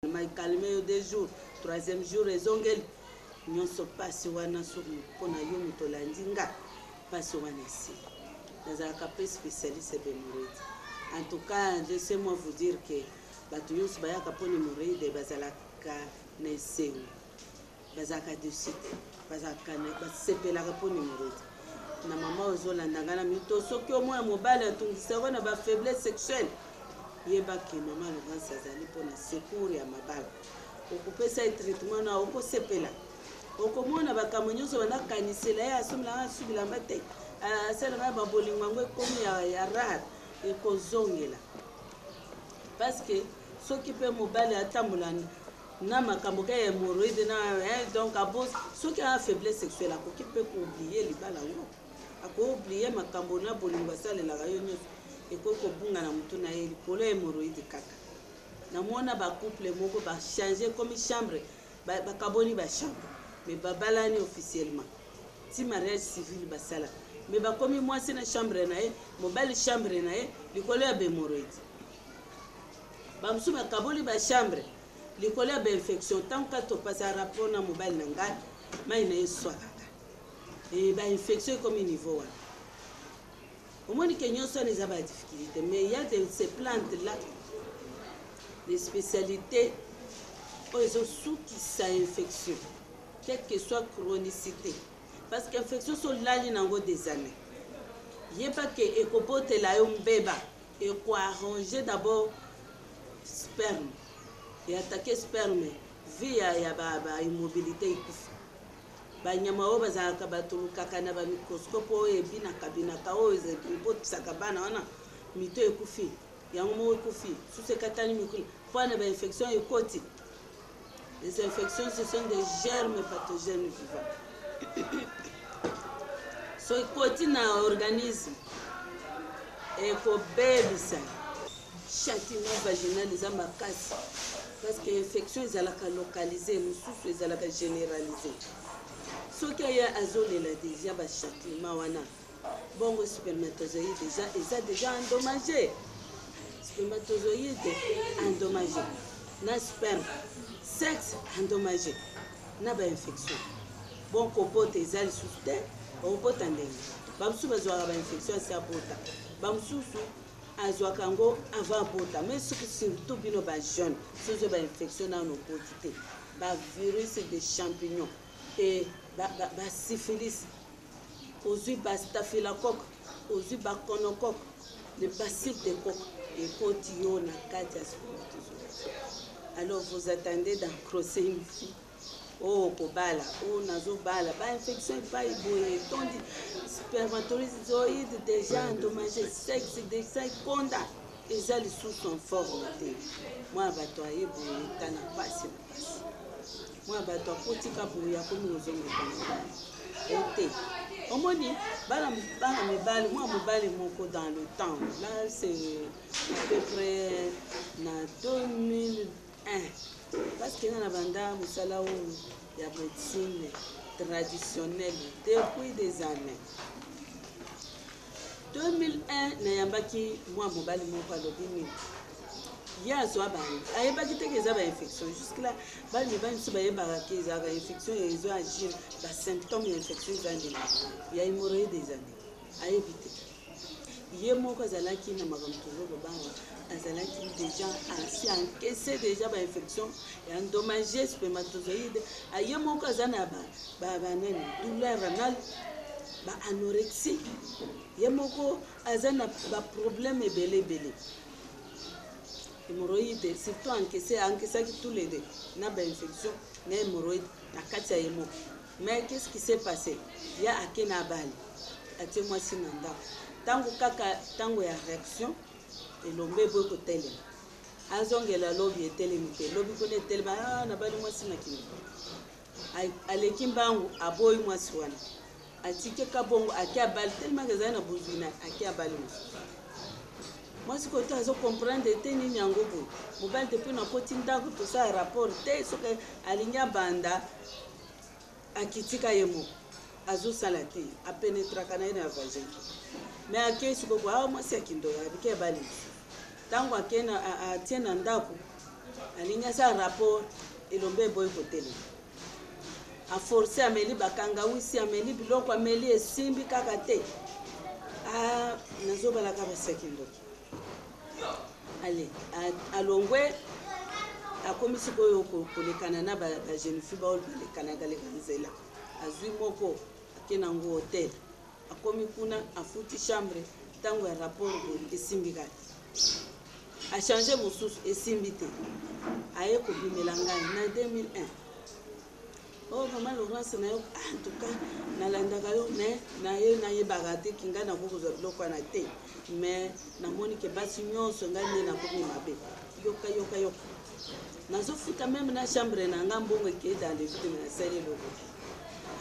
Mais calmer 2 jours, 3e jour ezongeli nyonso pasi wana soki mpona yo moto olandi nga pasi wana esi nazalaka pe spécialiste bémoroïde. En tout cas, laissez-moi vous dire que bato nyonso bayaka mpona hémoroïde bazalaka na esengo, bazalaka dessus te, basepelaka mpona hémoroïde. Na mama ozolanda nga na mito soki omwana mobali atungisako na bafaiblesse sexuelle yebaki mama Laurence azali mpona secours ya mabala okopesa ye traitement na okosepela okomona bakambo nyonso banakanisela ye asomela asubilanga te asalanga babolingo yango ekomi ya rare ekozongela parce que soki mpe mobali atambola na makambo ka ya hémoroïde na donc abos soki a faiblesse sexuelle akoki mpe kooblie libala yango akooblie makambo na bolingo asalelaka yo nyonso ekoko bunga na mutu na ye likolo ya hémoroïde kaka. Namona ba couple moko ba changer comme chambre bakaboni ba chambre mais babalani officiellement ti mariage civil basala mais bakomi mwasi na chambre na ye mobali chambre na ye likolo ya hémoroïde bamusu bakaboli ba chambre likolo ya infection tant que to pasa rapport na mobali na ngai mai na ye swakaka et ba infection comme niveau wana au moins que nous sommes des difficultés, mais il y a ces plantes-là, des spécialités, ils ont sous qui ça infection, quelle que soit chronicité. Parce que l'infection sont là dans des années. Il n'y a pas que écopote la bébé et quoi arranger d'abord sperme et attaquer sperme via immobilité. Banyama oyo bazalaka batolukaka na bamicroscope oyo ebinaka oyo ebotisaka bana wana mito ekufi yango moko ekufi susu ekatani mikolo mpo na bainfection ekoti. Les infections ce sont des germes pathogènes vivants so ekoti na organisme ekobebisa châtiment vaginal eza makasi parce que infection ezalaka localisée mosusu ezalaka généralisée. Ce qui est azolela déjà ba châtiment wana bongo spermatozoïde déjà endommagé, spermatozoïde endommagé na sperme sexe endommagé na ba infection bon kopote ezali suste okopota ndenge bamusu bazwaka ba infection ya bota bamususu azwaka ngo avant bota mais surtout bino ba jeune sozo ba infection na nopoti te ba virus de champignons et ba syphilis, aux staphylocoque, aux gonocoque, le bacille de coque et cotillon na katia. Alors vous attendez d'encrosser une fille. Oh kobala, oh nazobala, ba infection pas iboye, tondi spermatozoïde déjà endommagé, sexe déjà konda, et ça les sous sont formatés. Moi batoye boye tana passe. Moi bato akotika buya komi ozongaka ete omoni bana mibali mwa mobali moko dans le temps là c'est à peu près na 2001 parce que na banda musala oyo ya médecine traditionnelle depuis des années 2001 nayambaki mwa mobali moko alobi nini il y a soit il y a pas de infection jusque là bas les bas sur les barraques ils ont infection et ils ont agir les symptômes d'infection il y a hémorroïde des années à éviter il y a mon cas là qui n'a pas toujours le bas azalaki déjà assez encaissé déjà ba infection et endommagé spermatozoïde il y a mon cas na ba douleur rénale ba anorexie il y a mon cas azana ba problème belé hémorroïde surtout encaissé tous les deux na ba infection na hémorroïde na kati ya hémo. Mais qu'est-ce qui s'est passé? Il y a akena bali atie mwasi na ndako tango kaka tango ya réaction elombe boy ko tele azongela lobi etelemi te lobi ko ne telema na bali mwasi na kini aleki mbangu aboyi mwasi wana atike kabongo akia bali telema ngezana buzina akia bali mwasi. Moi, ce que tu as compris, c'est que tu as mobile depuis na poti ndako tout ça rapport te so que alinya banda akitika yemo azu salati a pénétrer kana na vagin mais akesi ko moi c'est kindo abike bali tango akena a tiena ndako alinya sa rapport elombe boy kotele a forcer ameli bakanga wisi ameli biloko ameli esimbi kaka te nazobalaka baseki ndoki ale alongwe akomi sikoyo kolekana na bajeune fille baoyo balekanaka leka nzela azwi moko akena ngo hotel akomi kuna afuti chambre ntango ya rapport esimbi kaka achange mosusu esimbi te aye kobimela ngai na 2001 oh mama Laurence na yo en tout cas nalandaka yo nayebaka te kinga nakokozwa biloko wana te mais namoni ke basi nyonso ngai nde nakomi mabe yoka nazofuta meme na chambre na nga mbongo eke dans le vide me nasali eloko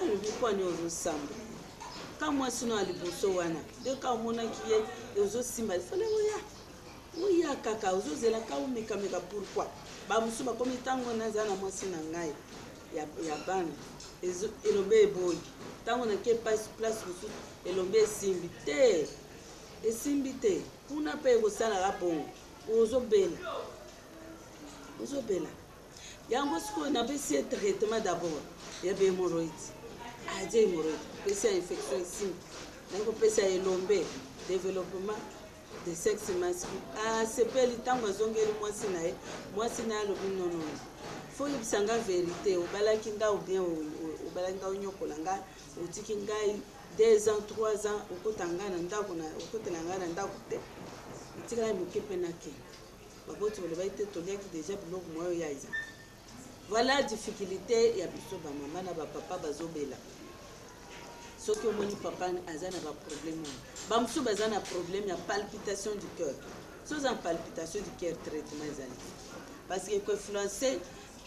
alobi kwani ozosamba ka mwasi no aliboso wana nde ka omonaki ye ozosimba lifale oya kaka ozozela ka omekameka pourquoi bamosusu bakomi ntango naza na mwasi na ngai ya bana elombe eboyi ntango nake place mosusu elombe esimbi te kuna mpe ekosalaka bongo ozobela yango sikoyo napesi ye traitement d'abord ya bahemoroïde adia hémoroïde pesi ya infection esimbi nakopesa ya elombe développement de sexe masculin asepeli ntango azongeli mwasi na ye alobi nono fo yebisa nga vérité obalaki nga ou bien obalaki nga onyokola nga otiki ngai 2 ans 3 ans okotela ngai na ndako te otikala moke mpe nake baboti bolobai te toliaki déjà biloko moyo ya eza voilà difficulté ya biso bamama na bapapa bazobela soki omoni papa aza na baproblème wana bamosusu baza na problème ya palpitation du cœur so oza na palpitation du cœur traitement ezali parce que ekoinfluence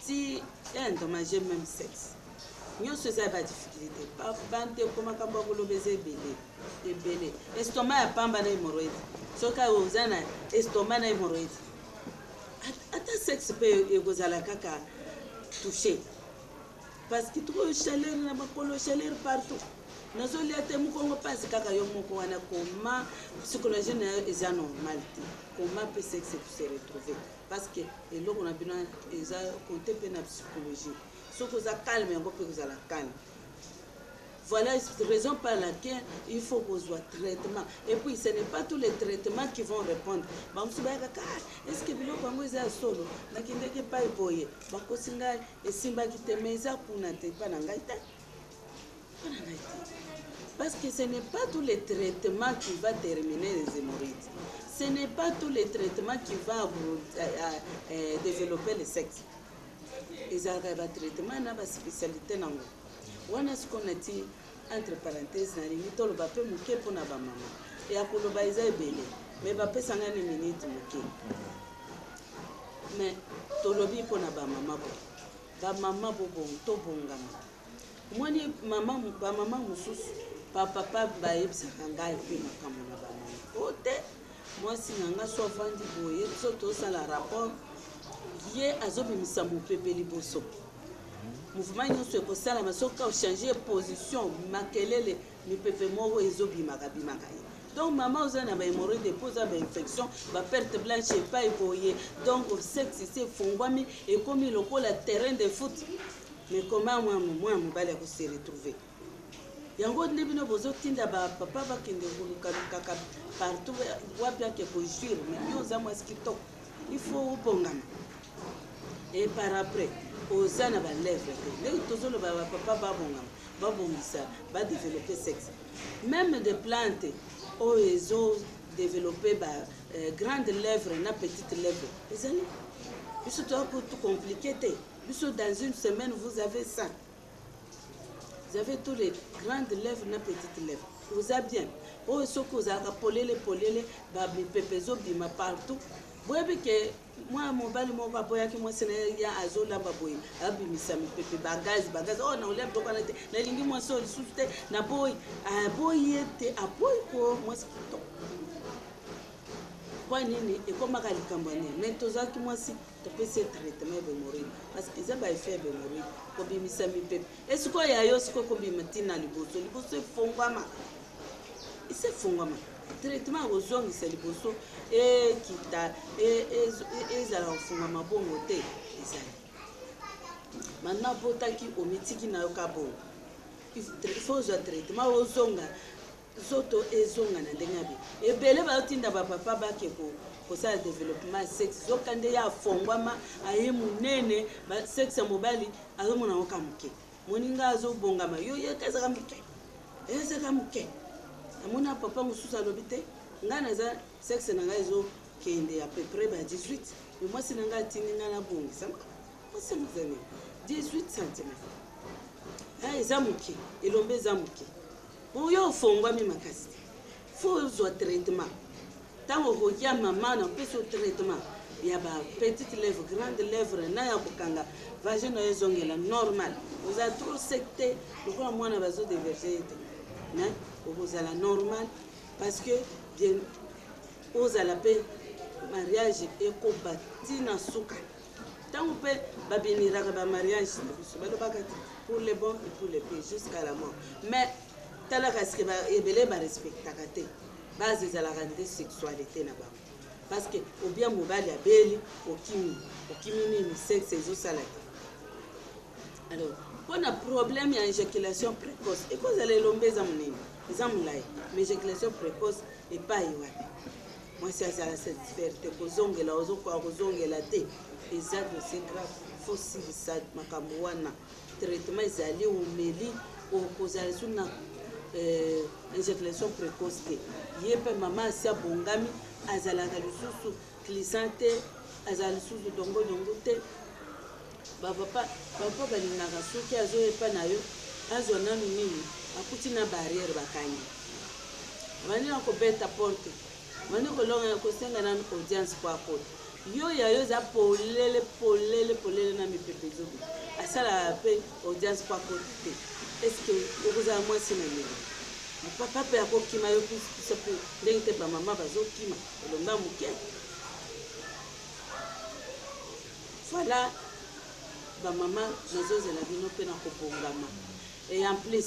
ti endommage même sexe nyonso eza ya badifficulté bante ekomaka mbo koloba eza ebele estomac ya pamba na hémoroïde soki oza na estomac na hémoroïde ata sexe mpe ekozala kaka touché parce que tukoyo chaleur na makolo chaleur partout nazolia te mokongo mpasi kaka yo moko wana koma psychologie na yo eza normal te koma mpe sexe se retrouver parce que eloko na bino eza konte mpe na psychologie soki oza calme yango mpe kozala calme voilà raison par laquelle il faut kozwa traitement et puis ce n'est pas tous les traitements qui vont répondre bamosusu bayakaka est-ce que biloko yango eza ya solo nakendeki epai boye bakosi ngai esimbaki te mais eza kuna te mpa na ngai te parce que ce n'est pas tous les traitements qui va terminer les hémorroïdes. Ce n'est pas tous les traitements qui vont développer le sexe. Ils ont un traitement, ils ont une spécialité. On a ce qu'on a dit, entre parenthèses, on a dit que le pape mouké pour la maman. Et après le pape est belé. Mais le pape c'est une minute mouké. Mais tout le monde pour la maman. La maman pour tout bon gamin. Moi ni maman mususu papa bayebisaka ngai mpe makambo na bamama o te mwasi na nga so avandi boye so tosala rapport ye azobimisa mopepe liboso mouvement nyonso ekosalama soki ochange position makelele mipepe moko ezobimaka ye donc mama oza na bahemoroïde mpo oza bainfection baperte blanche epai boye donc sexe esi efungwami ekomi lokola terrain de foot. Mais comment moi mobali akose retrouver yango nde bino bozotinda bapapa bakende kolukalukaka partout wapi ake kojuire mais yo oza mwasi kitoko il faut obongama et par après oza na balèvre te ndenge tozoloba bapapa babongisa badévelopper sexe même des plantes oyo ezodévelopper grande lèvre na petite lèvre ezali biso toa tout compliqué te. Dans une semaine, vous avez ça. Vous avez tous les grandes lèvres et les petites lèvres. Vous avez bien. Oh, ce que vous avez polélé, babi pepezo bima partout. Vous voyez que moi, mon bali, mon papa, qui moi, c'est un azola baboy. Abi misami pepe bagaz. Oh, na olève donc on était. La lingue moi so soute na boy. Ah boy était à boy pour moi c'est tout. Kwa nini ekomaka likambo nini mais tozalaki mwasi topesi traitement ya hémorroïde parce que eza baeffet ya hémorroïde kobimisa mipepe esikoyo yayo sikoyo kobima ntina liboso efungwama traitement akozongisa liboso ekita ezala kofungwama bongo te maintenant botaki omitiki na yo kabo il faut ozwa traitement ozonga zoto ezonga na ndenge abi ebele bayotinda bapapa bake kosala développement sexe zoka nde ya afongwama aye monene sexe ya mobali azomona ngo kamoke moninga azobongama yo yeka ezaka moke amona papa mosusu alobi te ngai naza sexe na ngai ezokende à peu près ba 18 mais mwasi na ngai atindi ngai nabongisama mwasi mozane 18 cm eza moke elombe eza moke oyo ofongwami makasi te fo ozwa traitement ntango okokia mama na opesi o traitement ya bapetite lèvre grande lèvre na ya kokanga vagin na yo ezongela normal oza trop sec te lokola mwana bazodeverge ye te okozala normal parce que bien ozala mpe mariage ekoba ntina suka ntango mpe babiniraka bamariage na biso balobaka te pour les bons et pour les pires jusqu'à la mort mais talaka sike ebele barespectaka te base ezalaka nde sexualité na bango parce que obia mobali abeli okimi nini sexe ezosala te alors mpona problème ya éjaculation précoce ekozala elombe eza monene eza molai mais éjaculation précoce epai wapi mwasi azala satisfaire te kozongela ozokoka kozongela te eza dossier grave fo silisa makambo wana traitement ezali omeli okozala su na éjaculation précoce te ye mpe mama asi abongami azalaka lisusu glissant te azala lisusu dongodongo te bapapa balingaka soki azoyepa na yo azwa nanu nini akuti na barrière bakangi bandi na kobeta porte bandi kolonga kosenga nanu audience po akota yo ya yo eza polele na mipepe ezobi asalaka mpe audience po akota te estce okozala mwasi na lelo papa mpe akokima yo biso mpe ndenge te bamama bazokima elomba moke voilà bamama nazozela bino mpe na kobongama et en plus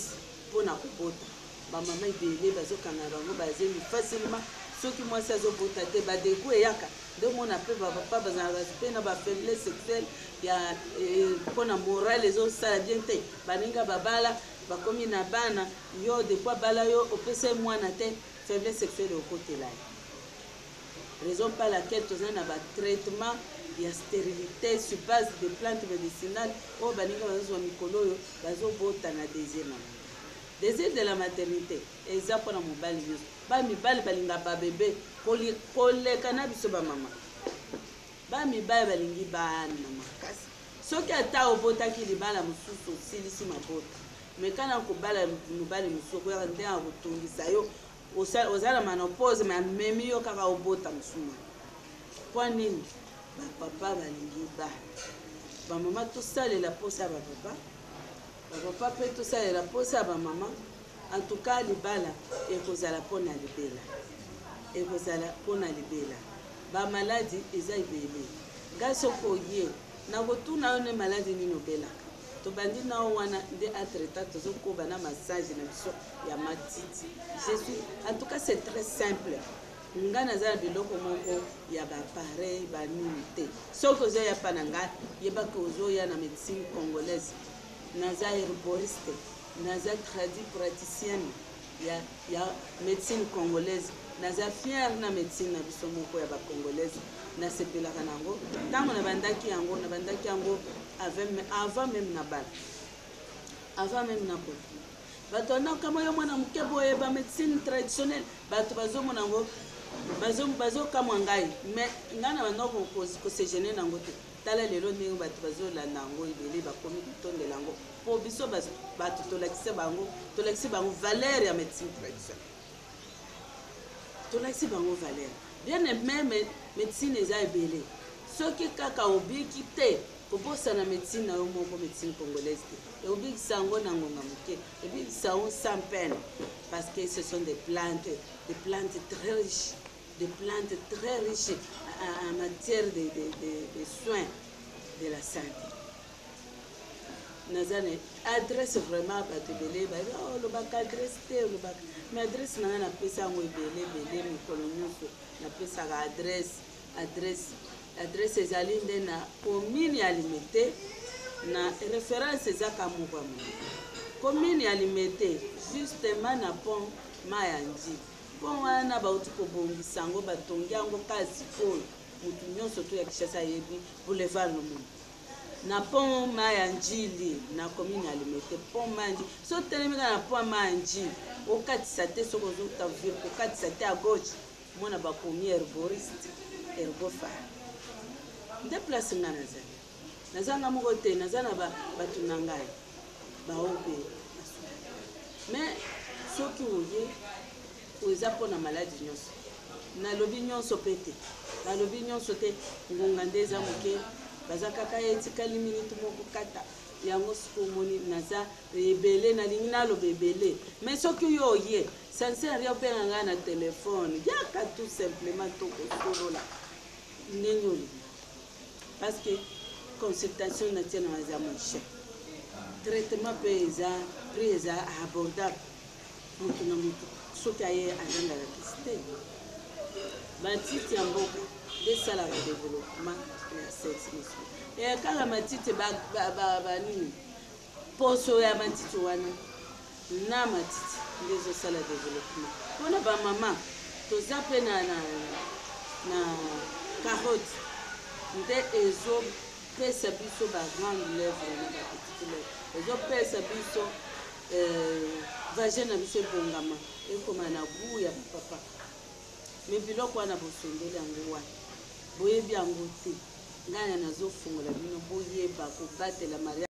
mpona kobota bamama ebele bazokanga bango bazemi facilement soki mwasi azobota te badeku eyaka nde omona mpe bapapa bazalaka mpe na bafaiblesse sexuelle ya mpona morale ezosala bien te baninga babala bakomi na bana yo depuis bala yo opesa mwana te faiblesse sexuelle okotela ye raison par laquelle toza na batraitement ya stérilité sur base de plantes médicinales oyo baninga bazozwa mikolo oyo bazobota na désir na bango désir de la maternité eza mpona mobali nyonso bamibali balinga babebe koleka na biso bamama bamibali balingi bana makasi soki ata obotaki libala mosusu osilisi mabota mekana kobala mobali mosusu okoyaka nde ya kotungisa yo ozala manopause me amemi yo kaka obota mosuma mpo nini bapapa balingi bana bamama tosalela mposa ya bapapa mpe tosalela mposa ya bamama en tout cas libala ekozala mpona libela bamaladi eza ebele ngai soki oye nakotuna yo ne maladi nini obelaka tobandi nao wana nde entretemps tozokoba na massage na biso ya matiti je suis en tout cas c'est très simple nga naza na biloko moko ya bapareil banini te soki ozoya mpa na ngai yebaka ozoya na médecine congolaise naza herboriste naza tradi praticienne ya médecine congolaise naza fière na médecine na biso moko ya bacongolaise nasepelaka nango ntango nabandaki yango avant même na bala avant même na kota bato anakama yo mwana moke boye ba médecine traditionnelle bato bazomona yango bazokamwa ngai mais ngai na banda kosegene nango te tala lelo ndenge bato bazolanda yango ebele bakomi kotondela yango mpo biso bato tolakisi bango valeur ya médecine traditionnelle tolakisi bango valeur bien même médecine eza ebele soki kaka obiki te kobosana médecine na yo moko médecine congolaise te obikisa yango na ngonga moke obikisa yango sans peine parce que ce sont des plantes très riches en matière de soins de la santé. Nazane adresse vraiment bato ebele olobaka adresse te olobaka mais adresse nanga napesa yango ebele mikolo nyonso napesaka adresse adresse ezali nde na commune ya Limete na référence eza Kamukwa commune ya Limete justement na pont Mayandi pont wana bauti kobongisa yango batongi yango kasi polo mutu nyonso to ya Kinshasa yebi boulevard Lumumba na pont Mayandi na commune ya Limete pont Mayandi so telemika na pont Mayandi okatisa te soko zokuta ville okatisa te à gauche mona bakomi herboriste herbofa nde place nga nazanga moko te naza na bato na ngai baobe mais soki oye oza mpona maladi nyonso nalobi nyonso pe te nalobi nyonso te ngonga nde eza moke baza kaka etikali minute moko kata yango sikomoni naza ebele nalingi naloba ebele mais soki yo oye sincere yo mpenga ngai na telefone yaka tout simplement tokosolola ndenge olingi parce que consultation nationale na eza moins cher traitement mpe eza prix eza abordable motu na motu soki aye azangaka kisi te matiti ya mboka esalaka développement ya sexe masculin kaka matiti banini poso ya matiti wana na matiti nde ezosala développement mpona bamama toza mpe na carotte nde ezopesa biso bagrande lèvre na bapetite lèvre ezopesa biso vagin na biso ebongama ekoma na bu ya papa me biloko wana bosondeli yango wana boyebi yango te ngai nazofungola bino boyeba kobatela mariage